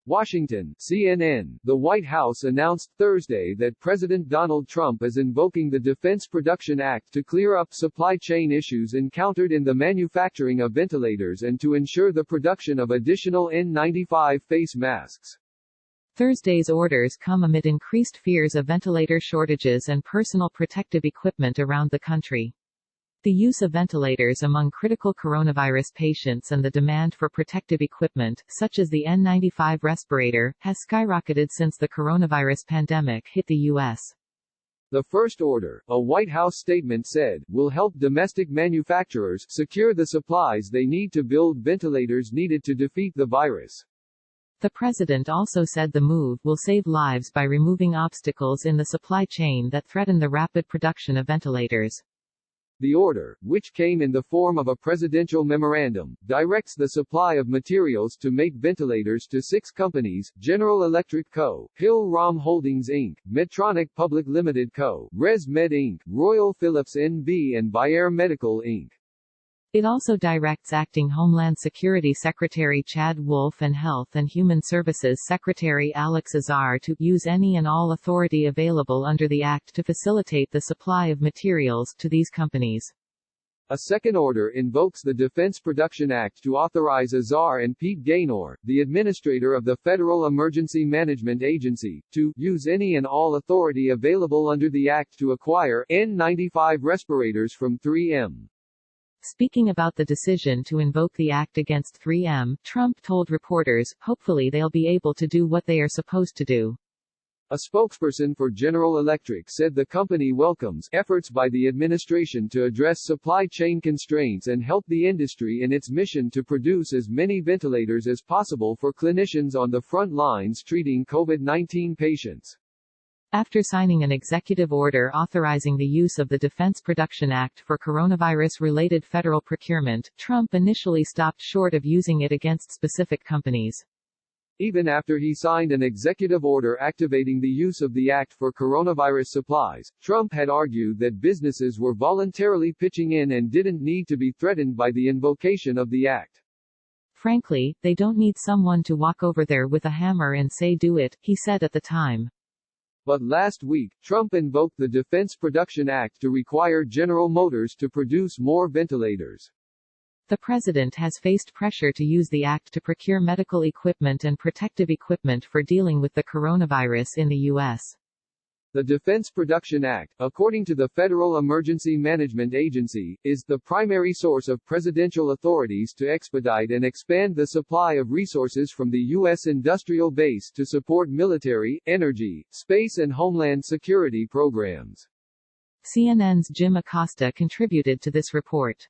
Washington, CNN. The White House announced Thursday that President Donald Trump is invoking the Defense Production Act to clear up supply chain issues encountered in the manufacturing of ventilators and to ensure the production of additional N95 face masks. Thursday's orders come amid increased fears of ventilator shortages and personal protective equipment around the country. The use of ventilators among critical coronavirus patients and the demand for protective equipment, such as the N95 respirator, has skyrocketed since the coronavirus pandemic hit the U.S. The first order, a White House statement said, will help domestic manufacturers secure the supplies they need to build ventilators needed to defeat the virus. The president also said the move will save lives by removing obstacles in the supply chain that threaten the rapid production of ventilators. The order, which came in the form of a presidential memorandum, directs the supply of materials to make ventilators to 6 companies: General Electric Co., Hill-Rom Holdings Inc., Medtronic Public Limited Co., ResMed Inc., Royal Philips NV and Bayer Medical Inc. It also directs Acting Homeland Security Secretary Chad Wolf and Health and Human Services Secretary Alex Azar to use any and all authority available under the Act to facilitate the supply of materials to these companies. A second order invokes the Defense Production Act to authorize Azar and Pete Gaynor, the administrator of the Federal Emergency Management Agency, to use any and all authority available under the Act to acquire N95 respirators from 3M. Speaking about the decision to invoke the act against 3M, Trump told reporters, hopefully they'll be able to do what they are supposed to do. A spokesperson for General Electric said the company welcomes efforts by the administration to address supply chain constraints and help the industry in its mission to produce as many ventilators as possible for clinicians on the front lines treating COVID-19 patients. After signing an executive order authorizing the use of the Defense Production Act for coronavirus-related federal procurement, Trump initially stopped short of using it against specific companies. Even after he signed an executive order activating the use of the Act for coronavirus supplies, Trump had argued that businesses were voluntarily pitching in and didn't need to be threatened by the invocation of the Act. Frankly, they don't need someone to walk over there with a hammer and say do it, he said at the time. But last week, Trump invoked the Defense Production Act to require General Motors to produce more ventilators. The president has faced pressure to use the act to procure medical equipment and protective equipment for dealing with the coronavirus in the U.S. The Defense Production Act, according to the Federal Emergency Management Agency, is the primary source of presidential authorities to expedite and expand the supply of resources from the U.S. industrial base to support military, energy, space and homeland security programs. CNN's Jim Acosta contributed to this report.